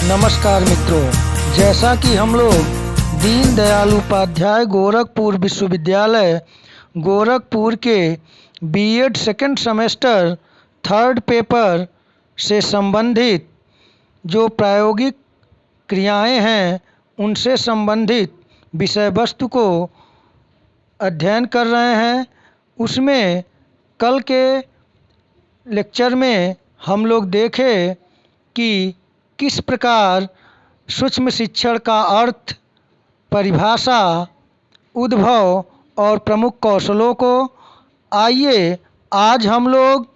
नमस्कार मित्रों, जैसा कि हम लोग दीनदयाल उपाध्याय गोरखपुर विश्वविद्यालय गोरखपुर के BEd second semester third paper से संबंधित जो प्रायोगिक क्रियाएं हैं उनसे संबंधित विषय वस्तु को अध्ययन कर रहे हैं। उसमें कल के लेक्चर में हम लोग देखे कि किस प्रकार सूक्ष्म शिक्षण का अर्थ, परिभाषा, उद्भव और प्रमुख कौशलों को। आइए आज हम लोग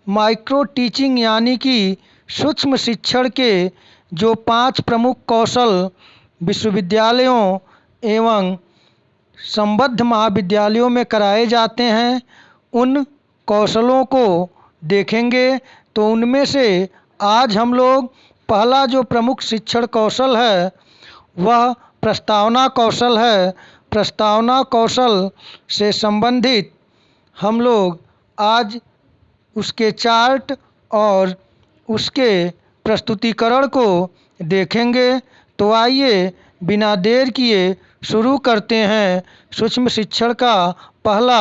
माइक्रो टीचिंग यानी कि सूक्ष्म शिक्षण के जो 5 प्रमुख कौशल विश्वविद्यालयों एवं संबद्ध महाविद्यालयों में कराए जाते हैं उन कौशलों को देखेंगे। तो उनमें से आज हम लोग पहला जो प्रमुख शिक्षण कौशल है वह प्रस्तावना कौशल है। प्रस्तावना कौशल से संबंधित हम लोग आज उसके चार्ट और उसके प्रस्तुतिकरण को देखेंगे। तो आइए बिना देर किए शुरू करते हैं सूक्ष्म शिक्षण का पहला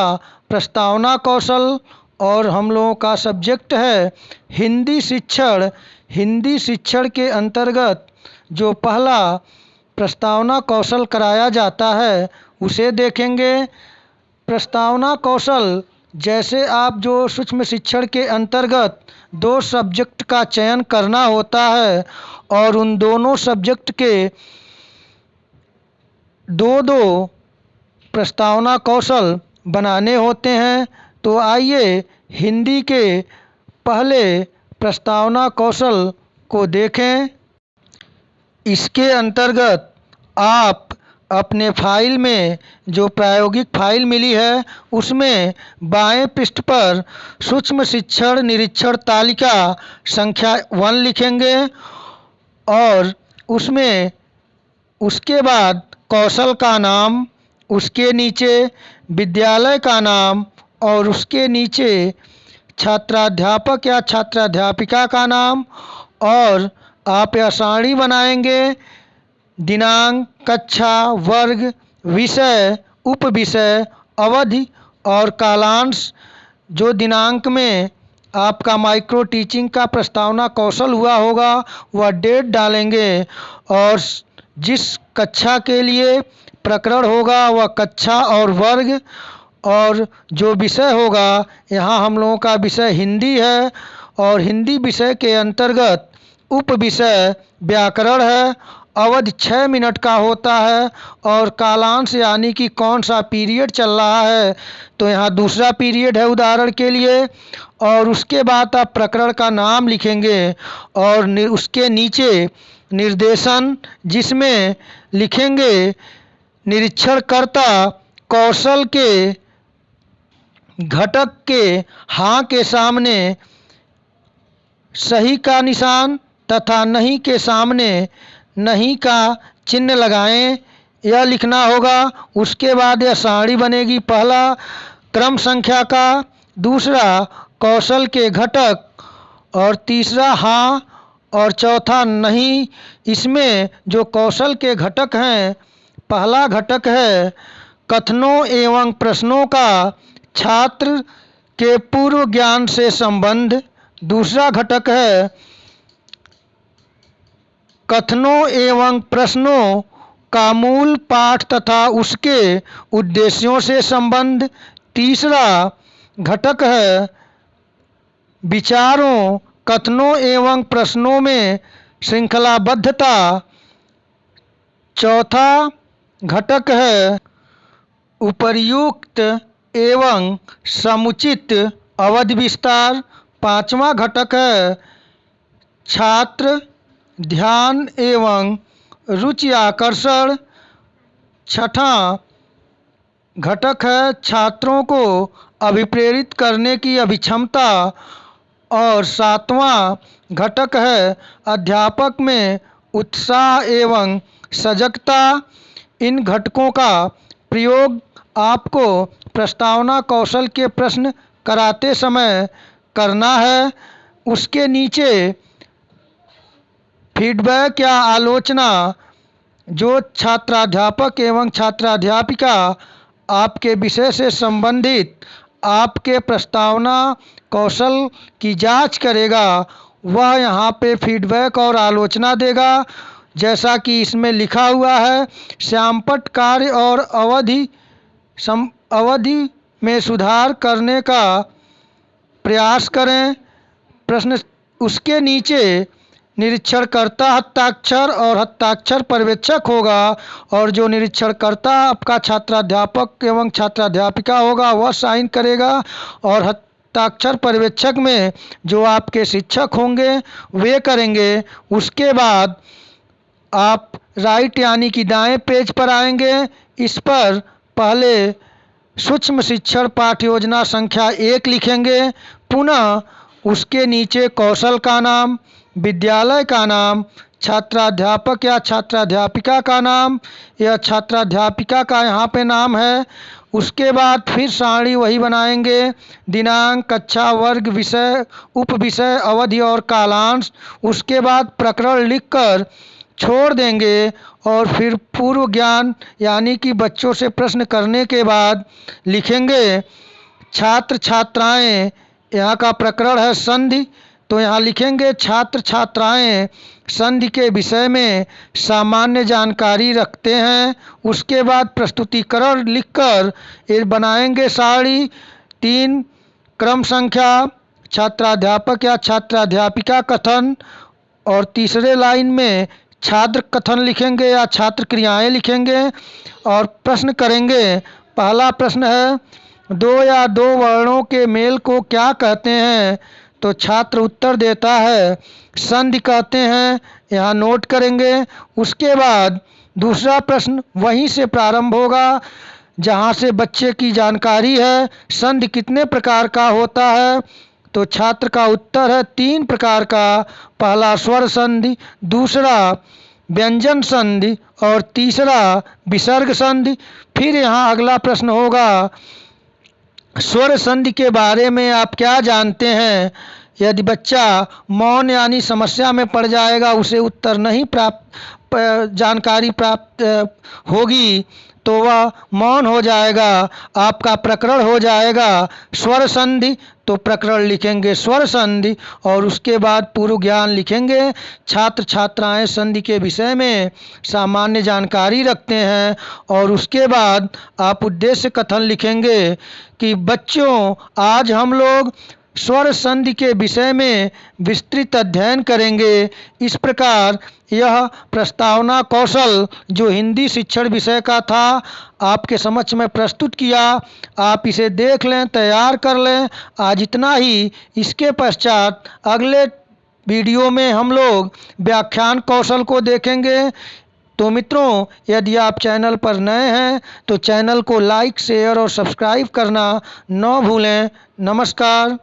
प्रस्तावना कौशल। और हम लोगों का सब्जेक्ट है हिंदी शिक्षण। हिंदी शिक्षण के अंतर्गत जो पहला प्रस्तावना कौशल कराया जाता है उसे देखेंगे। प्रस्तावना कौशल जैसे आप जो सूक्ष्म शिक्षण के अंतर्गत 2 सब्जेक्ट का चयन करना होता है और उन दोनों सब्जेक्ट के 2-2 प्रस्तावना कौशल बनाने होते हैं। तो आइए हिंदी के पहले प्रस्तावना कौशल को देखें। इसके अंतर्गत आप अपने फाइल में जो प्रायोगिक फाइल मिली है उसमें बाएं पृष्ठ पर सूक्ष्म शिक्षण निरीक्षण तालिका संख्या 1 लिखेंगे और उसमें उसके बाद कौशल का नाम, उसके नीचे विद्यालय का नाम और उसके नीचे छात्राध्यापक या छात्राध्यापिका का नाम। और आप यह सारणी बनाएंगे दिनांक, कक्षा, वर्ग, विषय, उपविषय, अवधि और कालांश। जो दिनांक में आपका माइक्रो टीचिंग का प्रस्तावना कौशल हुआ होगा वह डेट डालेंगे और जिस कक्षा के लिए प्रकरण होगा वह कक्षा और वर्ग। और जो विषय होगा, यहाँ हम लोगों का विषय हिंदी है और हिंदी विषय के अंतर्गत उप विषय व्याकरण है। अवधि 6 मिनट का होता है और कालांश यानी कि कौन सा पीरियड चल रहा है, तो यहाँ दूसरा पीरियड है उदाहरण के लिए। और उसके बाद आप प्रकरण का नाम लिखेंगे और उसके नीचे निर्देशन, जिसमें लिखेंगे निरीक्षणकर्ता कौशल के घटक के हाँ के सामने सही का निशान तथा नहीं के सामने नहीं का चिन्ह लगाएं, यह लिखना होगा। उसके बाद यह सारणी बनेगी, पहला क्रम संख्या का, दूसरा कौशल के घटक और तीसरा हाँ और चौथा नहीं। इसमें जो कौशल के घटक हैं, पहला घटक है कथनों एवं प्रश्नों का छात्र के पूर्व ज्ञान से संबंध। दूसरा घटक है कथनों एवं प्रश्नों का मूल पाठ तथा उसके उद्देश्यों से संबंध। तीसरा घटक है विचारों, कथनों एवं प्रश्नों में श्रृंखलाबद्धता। चौथा घटक है उपर्युक्त एवं समुचित अवधि विस्तार। पांचवा घटक है छात्र ध्यान एवं रुचि आकर्षण। छठा घटक है छात्रों को अभिप्रेरित करने की अभिक्षमता। और सातवां घटक है अध्यापक में उत्साह एवं सजगता। इन घटकों का प्रयोग आपको प्रस्तावना कौशल के प्रश्न कराते समय करना है। उसके नीचे फीडबैक या आलोचना जो छात्राध्यापक एवं छात्राध्यापिका आपके विषय से संबंधित आपके प्रस्तावना कौशल की जांच करेगा, वह यहाँ पे फीडबैक और आलोचना देगा। जैसा कि इसमें लिखा हुआ है, श्यामपट्ट कार्य और अवधि में सुधार करने का प्रयास करें। प्रश्न उसके नीचे निरीक्षणकर्ता हस्ताक्षर और हस्ताक्षर पर्यवेक्षक होगा, और जो निरीक्षणकर्ता आपका छात्राध्यापक एवं छात्राध्यापिका होगा वह साइन करेगा, और हस्ताक्षर पर्यवेक्षक में जो आपके शिक्षक होंगे वे करेंगे। उसके बाद आप राइट यानी कि दाएं पेज पर आएंगे। इस पर पहले सूक्ष्म शिक्षण पाठ्य योजना संख्या 1 लिखेंगे। पुनः उसके नीचे कौशल का नाम, विद्यालय का नाम, छात्राध्यापक या छात्राध्यापिका का नाम या छात्राध्यापिका का यहाँ पे नाम है। उसके बाद फिर सारणी वही बनाएंगे, दिनांक, कक्षा, वर्ग, विषय, उपविषय, अवधि और कालांश। उसके बाद प्रकरण लिखकर छोड़ देंगे, और फिर पूर्व ज्ञान यानी कि बच्चों से प्रश्न करने के बाद लिखेंगे छात्र छात्राएं। यहाँ का प्रकरण है संधि, तो यहाँ लिखेंगे छात्र छात्राएं संधि के विषय में सामान्य जानकारी रखते हैं। उसके बाद प्रस्तुतिकरण लिखकर ये बनाएंगे सारणी 3 क्रम संख्या, छात्राध्यापक या छात्राध्यापिका कथन, और तीसरे लाइन में छात्र कथन लिखेंगे या छात्र क्रियाएं लिखेंगे और प्रश्न करेंगे। पहला प्रश्न है, 2 या 2 वर्णों के मेल को क्या कहते हैं? तो छात्र उत्तर देता है संधि कहते हैं, यहाँ नोट करेंगे। उसके बाद दूसरा प्रश्न वहीं से प्रारंभ होगा जहाँ से बच्चे की जानकारी है। संधि कितने प्रकार का होता है? तो छात्र का उत्तर है 3 प्रकार का। पहला स्वर संधि, दूसरा व्यंजन संधि और तीसरा विसर्ग संधि। फिर यहाँ अगला प्रश्न होगा, स्वर संधि के बारे में आप क्या जानते हैं? यदि बच्चा मौन यानी समस्या में पड़ जाएगा, उसे उत्तर नहीं जानकारी प्राप्त होगी, तो वह मौन हो जाएगा। आपका प्रकरण हो जाएगा स्वर संधि, तो प्रकरण लिखेंगे स्वर संधि, और उसके बाद पूर्व ज्ञान लिखेंगे छात्र छात्राएं संधि के विषय में सामान्य जानकारी रखते हैं। और उसके बाद आप उद्देश्य कथन लिखेंगे कि बच्चों, आज हम लोग स्वर संधि के विषय में विस्तृत अध्ययन करेंगे। इस प्रकार यह प्रस्तावना कौशल जो हिंदी शिक्षण विषय का था आपके समक्ष में प्रस्तुत किया। आप इसे देख लें, तैयार कर लें। आज इतना ही। इसके पश्चात अगले वीडियो में हम लोग व्याख्यान कौशल को देखेंगे। तो मित्रों, यदि आप चैनल पर नए हैं तो चैनल को लाइक, शेयर और सब्सक्राइब करना न भूलें। नमस्कार।